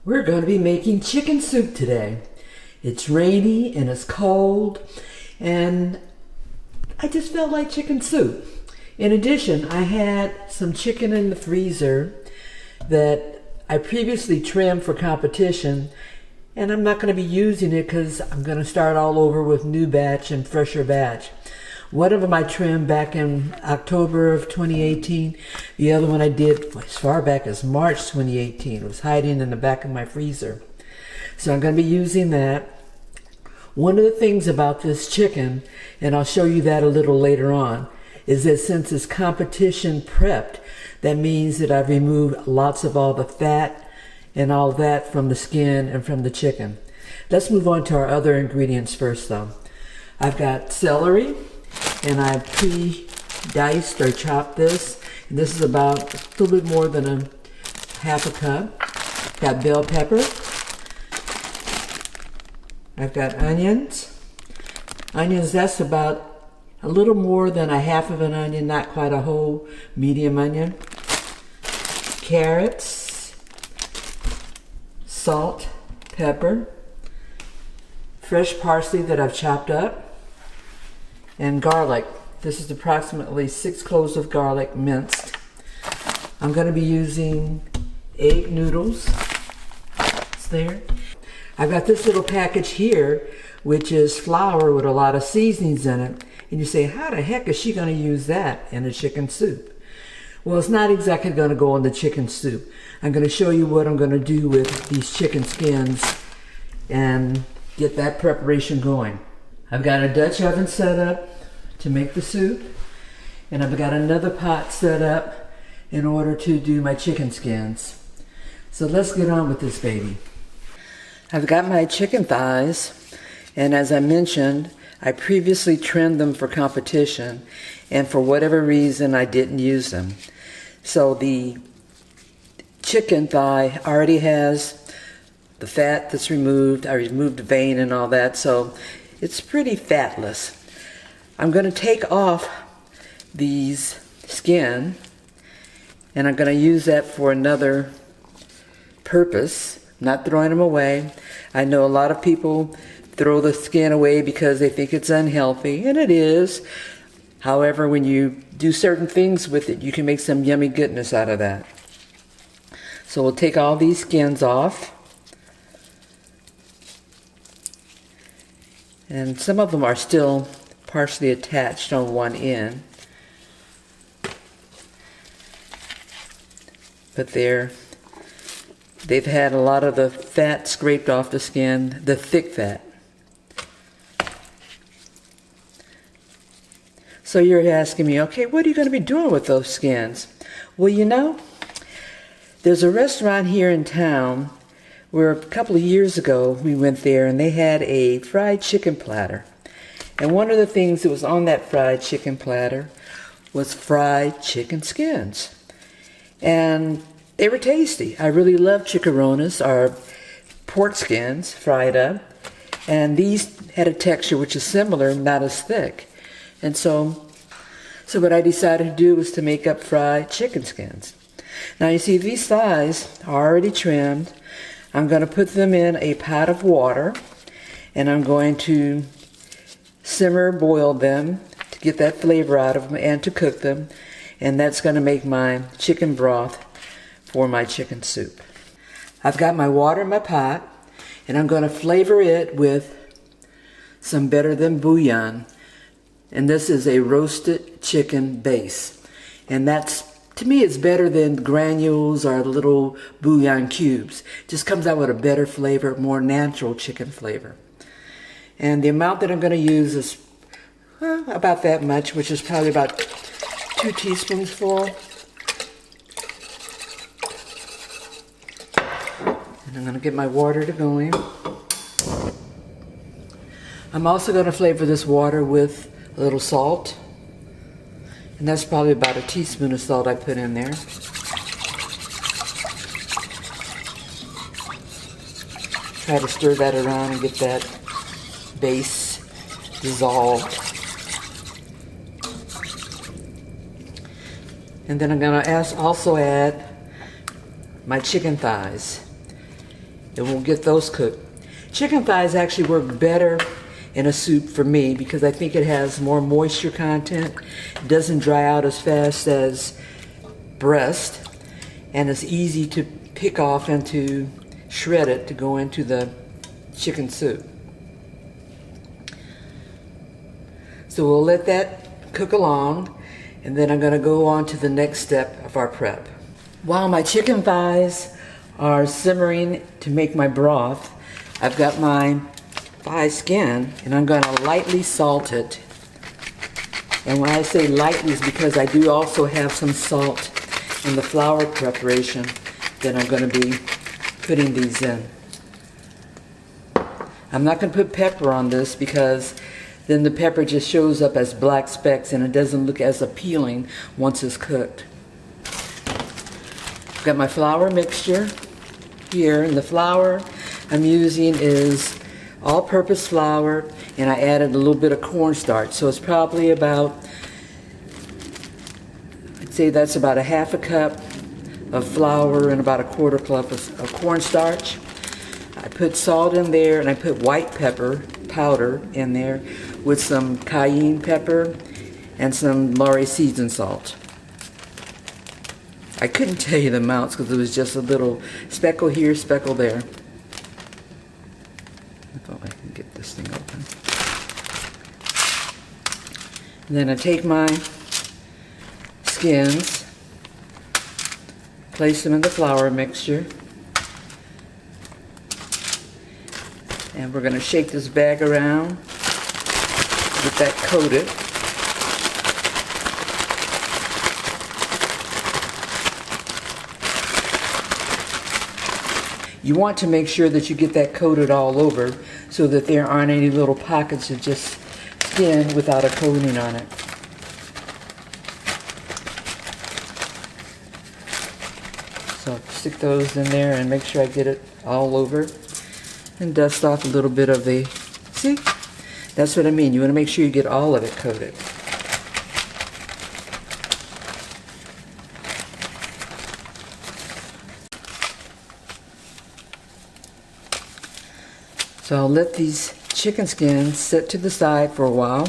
We're going to be making chicken soup today. It's rainy and it's cold, and I just felt like chicken soup. In addition, I had some chicken in the freezer that I previously trimmed for competition, and I'm not going to be using it because I'm going to start all over with new batch and fresher batch. One of them I trimmed back in October of 2018. The other one I did as far back as March 2018. It was hiding in the back of my freezer. So I'm going to be using that. One of the things about this chicken, and I'll show you that a little later on, is that since it's competition prepped, that means that I've removed lots of all the fat and all that from the skin and from the chicken. Let's move on to our other ingredients first though. I've got celery, and I pre-diced or chopped this. And this is about a little bit more than a half a cup. Got bell pepper. I've got onions. Onions, that's about a little more than a half of an onion, not quite a whole medium onion. Carrots, salt, pepper, fresh parsley that I've chopped up, and garlic. This is approximately 6 cloves of garlic minced. I'm going to be using egg noodles. It's there. I've got this little package here, which is flour with a lot of seasonings in it. And you say, how the heck is she going to use that in a chicken soup? Well, it's not exactly going to go in the chicken soup. I'm going to show you what I'm going to do with these chicken skins and get that preparation going. I've got a Dutch oven set up to make the soup, and I've got another pot set up in order to do my chicken skins. So let's get on with this baby. I've got my chicken thighs, and as I mentioned, I previously trimmed them for competition, and for whatever reason I didn't use them. So the chicken thigh already has the fat that's removed. I removed the vein and all that, so it's pretty fatless. I'm going to take off these skin, and I'm going to use that for another purpose. I'm not throwing them away. I know a lot of people throw the skin away because they think it's unhealthy, and it is. However, when you do certain things with it, you can make some yummy goodness out of that. So we'll take all these skins off. And some of them are still partially attached on one end. But they've had a lot of the fat scraped off the skin, the thick fat. So you're asking me, okay, what are you going to be doing with those skins? Well, you know, there's a restaurant here in town where a couple of years ago we went there, and they had a fried chicken platter. And one of the things that was on that fried chicken platter was fried chicken skins. And they were tasty. I really love chicharrones, or pork skins, fried up. And these had a texture which is similar, not as thick. And so what I decided to do was to make up fried chicken skins. Now you see these thighs are already trimmed. I'm going to put them in a pot of water, and I'm going to boil them to get that flavor out of them and to cook them. And that's going to make my chicken broth for my chicken soup. I've got my water in my pot, and I'm going to flavor it with some Better Than bouillon. And this is a roasted chicken base. And that's, to me, it's better than granules or little bouillon cubes. It just comes out with a better flavor, more natural chicken flavor. And the amount that I'm going to use is about that much, which is probably about 2 teaspoons full. And I'm going to get my water to going. I'm also going to flavor this water with a little salt. And that's probably about a teaspoon of salt I put in there. Try to stir that around and get that base dissolved. And then I'm going to also add my chicken thighs. and we'll get those cooked. Chicken thighs actually work better in a soup for me because I think it has more moisture content. It doesn't dry out as fast as breast, and it's easy to pick off and to shred it to go into the chicken soup. So we'll let that cook along, and then I'm going to go on to the next step of our prep. While my chicken thighs are simmering to make my broth, I've got my thigh skin, and I'm going to lightly salt it. And when I say lightly, it's because I do also have some salt in the flour preparation that I'm going to be putting these in. I'm not going to put pepper on this because then the pepper just shows up as black specks and it doesn't look as appealing once it's cooked. I've got my flour mixture here, and the flour I'm using is all-purpose flour, and I added a little bit of cornstarch, so it's probably about, I'd say that's about a half a cup of flour and about a quarter cup of cornstarch. I put salt in there, and I put white pepper powder in there with some cayenne pepper and some Lorry seasoned salt. I couldn't tell you the amounts because it was just a little speckle here, speckle there. I thought I could get this thing open. And then I take my skins, place them in the flour mixture, and we're going to shake this bag around, get that coated. You want to make sure that you get that coated all over so that there aren't any little pockets of just skin without a coating on it. So stick those in there and make sure I get it all over and dust off a little bit of the, see? That's what I mean. You want to make sure you get all of it coated. So I'll let these chicken skins sit to the side for a while,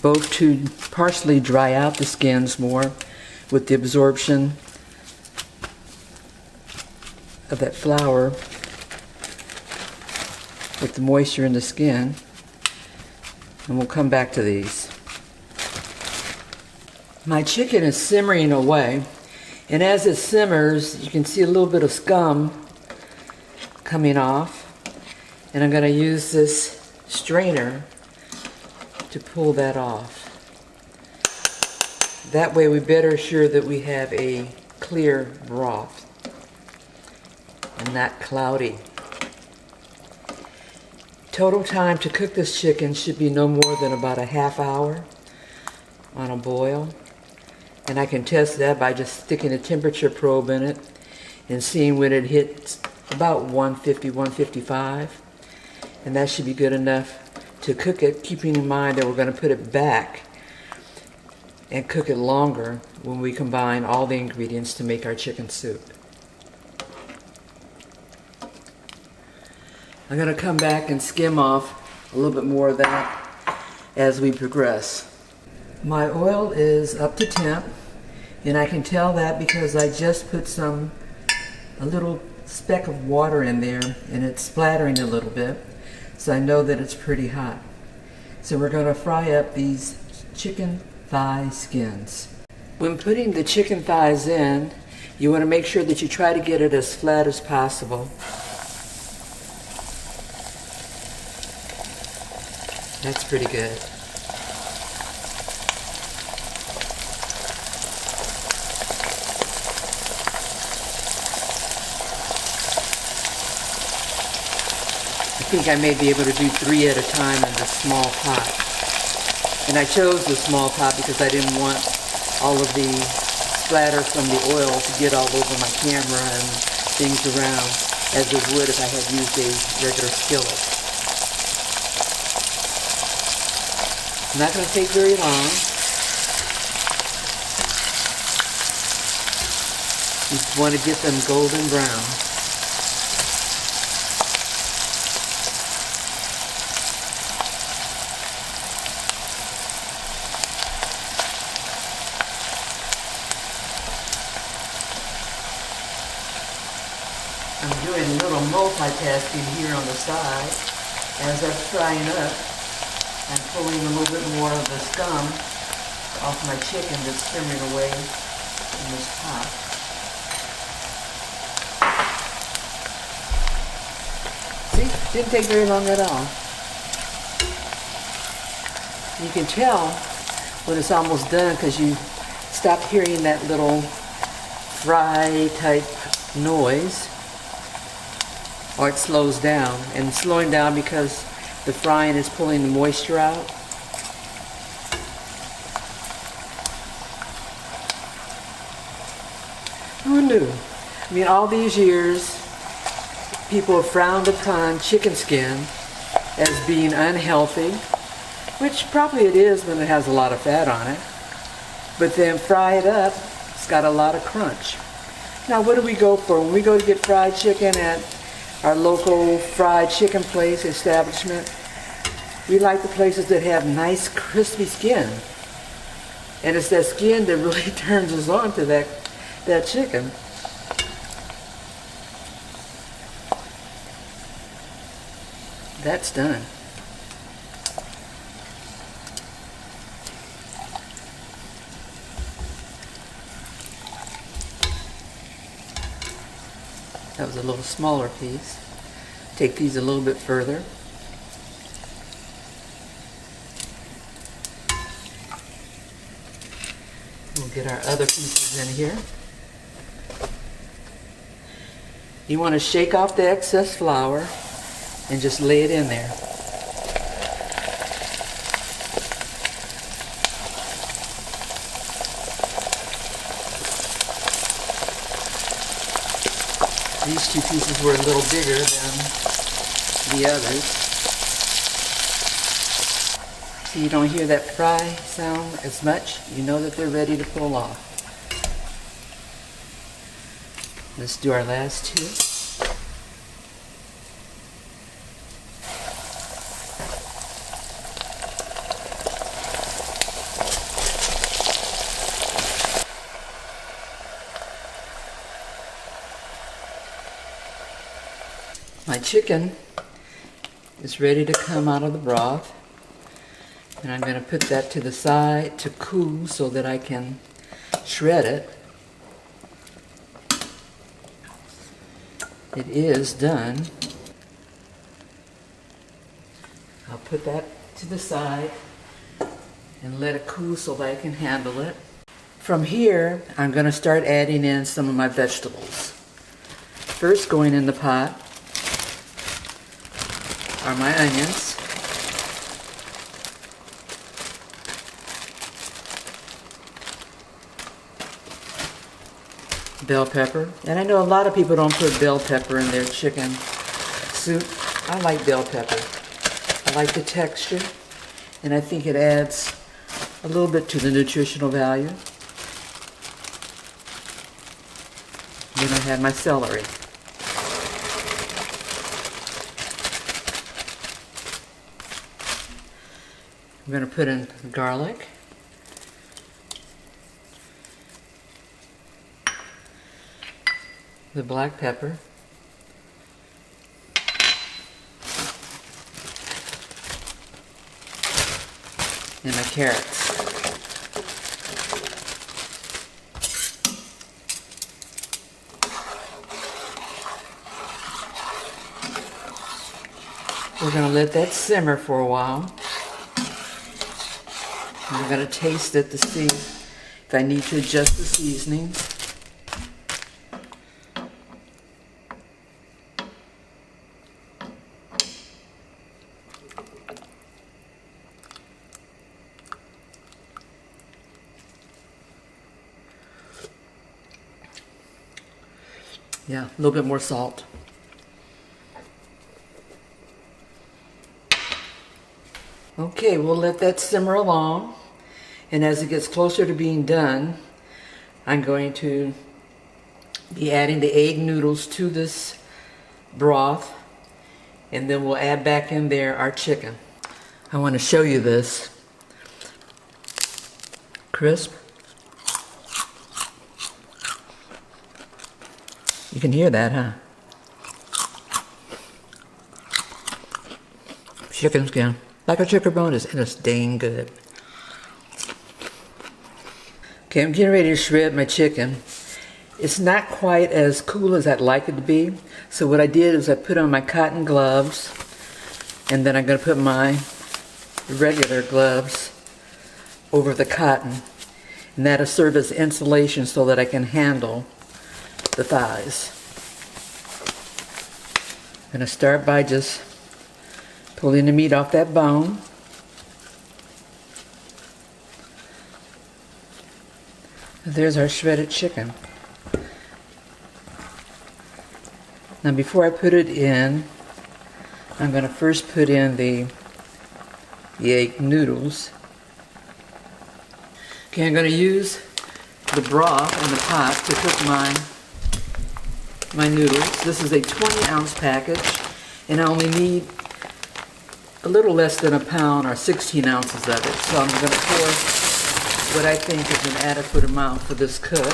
both to partially dry out the skins more with the absorption of that flour with the moisture in the skin, and we'll come back to these. My chicken is simmering away, and as it simmers, you can see a little bit of scum coming off, and I'm going to use this strainer to pull that off. That way we better assure that we have a clear broth and not cloudy. Total time to cook this chicken should be no more than about a half hour on a boil, and I can test that by just sticking a temperature probe in it and seeing when it hits about 150, 155, and that should be good enough to cook it, keeping in mind that we're going to put it back and cook it longer when we combine all the ingredients to make our chicken soup. I'm going to come back and skim off a little bit more of that as we progress. My oil is up to temp, and I can tell that because I just put a little speck of water in there, and it's splattering a little bit, so I know that it's pretty hot. So we're going to fry up these chicken thigh skins. When putting the chicken thighs in, you want to make sure that you try to get it as flat as possible. That's pretty good. I think I may be able to do 3 at a time in the small pot. And I chose the small pot because I didn't want all of the splatter from the oil to get all over my camera and things around as it would if I had used a regular skillet. It's not going to take very long. You just want to get them golden brown. I'm doing a little multitasking here on the side. As that's frying up, I'm pulling a little bit more of the scum off my chicken that's simmering away in this pot. See, didn't take very long at all. You can tell when it's almost done because you stop hearing that little fry type noise, or it slows down. And it's slowing down because the frying is pulling the moisture out. Who knew? I mean, all these years, people have frowned upon chicken skin as being unhealthy, which probably it is when it has a lot of fat on it. But then fry it up, it's got a lot of crunch. Now, what do we go for? When we go to get fried chicken at our local fried chicken place establishment, we like the places that have nice crispy skin. And it's that skin that really turns us on to that chicken. That's done. That was a little smaller piece. Take these a little bit further. We'll get our other pieces in here. You want to shake off the excess flour and just lay it in there. These two pieces were a little bigger than the others. So you don't hear that fry sound as much. You know that they're ready to pull off. Let's do our last two. My chicken is ready to come out of the broth, and I'm going to put that to the side to cool so that I can shred it. It is done. I'll put that to the side and let it cool so that I can handle it. From here, I'm going to start adding in some of my vegetables. First going in the pot are my onions. Bell pepper. And I know a lot of people don't put bell pepper in their chicken soup. I like bell pepper. I like the texture, and I think it adds a little bit to the nutritional value. Then I have my celery. I'm going to put in garlic. The black pepper. And my carrots. We're going to let that simmer for a while. I'm going to taste it to see if I need to adjust the seasonings. Yeah, a little bit more salt. Okay, we'll let that simmer along. And as it gets closer to being done, I'm going to be adding the egg noodles to this broth, and then we'll add back in there our chicken. I want to show you this. Crisp. You can hear that, huh? Chicken skin. Like a chicken bone, and it's dang good. Okay, I'm getting ready to shred my chicken. It's not quite as cool as I'd like it to be. So what I did is I put on my cotton gloves, and then I'm going to put my regular gloves over the cotton. And that'll serve as insulation so that I can handle the thighs. I'm going to start by just pulling the meat off that bone. There's our shredded chicken. Now before I put it in, I'm going to first put in the egg noodles. Okay, I'm going to use the broth in the pot to cook my noodles. This is a 20-ounce package, and I only need a little less than a pound or 16 ounces of it. So I'm going to pour what I think is an adequate amount for this cook.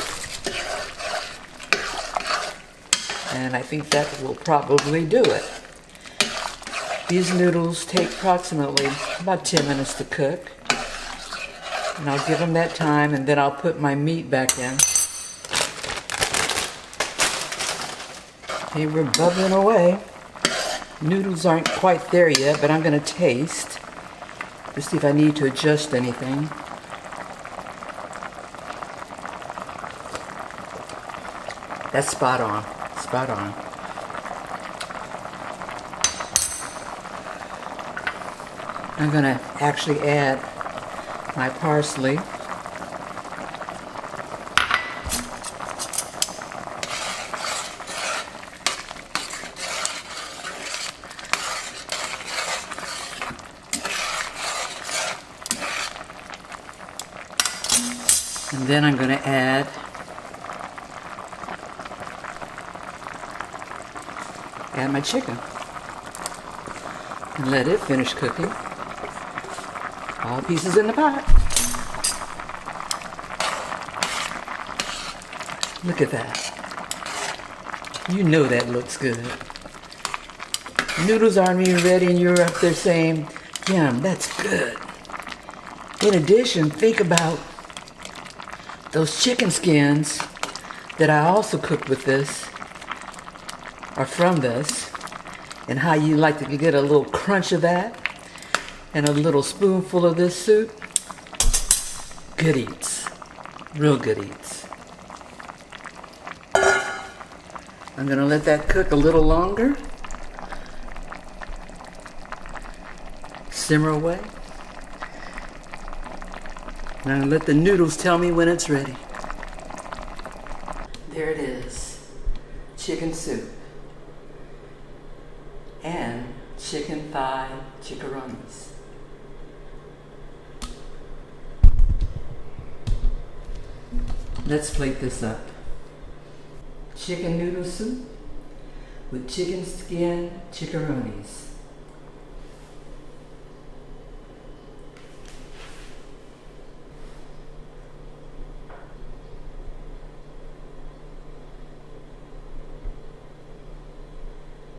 And I think that will probably do it. These noodles take approximately about 10 minutes to cook. And I'll give them that time, and then I'll put my meat back in. Okay, we're bubbling away. Noodles aren't quite there yet, but I'm going to taste to see if I need to adjust anything. That's spot on. Spot on. I'm going to actually add my parsley. And then I'm going to add my chicken and let it finish cooking. All pieces in the pot. Look at that. You know that looks good. Noodles aren't even ready and you're up there saying, yum, that's good. In addition, think about those chicken skins that I also cooked with this, or from this, and how you like to get a little crunch of that and a little spoonful of this soup. Good eats. Real good eats. I'm going to let that cook a little longer. Simmer away. And I'm going to let the noodles tell me when it's ready. There it is. Chicken soup. And chicken thigh chicharrones. Let's plate this up. Chicken noodle soup with chicken skin chicharrones.